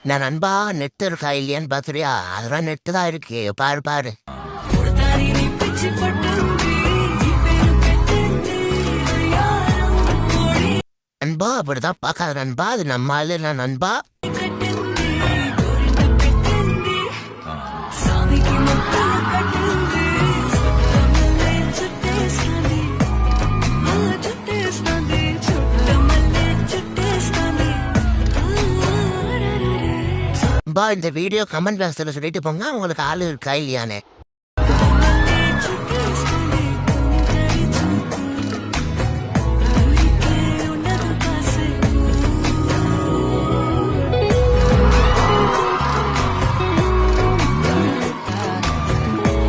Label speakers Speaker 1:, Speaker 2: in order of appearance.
Speaker 1: நான் நண்பா நெட் இருக்கா இல்லையான்னு பார்த்துறியா? அதெல்லாம் நெட்டு தான் இருக்கு, பாரு பாரு. நண்பா அப்படிதான் பார்க்காத நண்பா, அது நம்ம ஆளு நான் நண்பா. இந்த வீடியோ கமெண்ட் பாக்ஸில் சொல்லிட்டு போங்க உங்களுக்கு ஆளு இருக்கா இல்லையானே.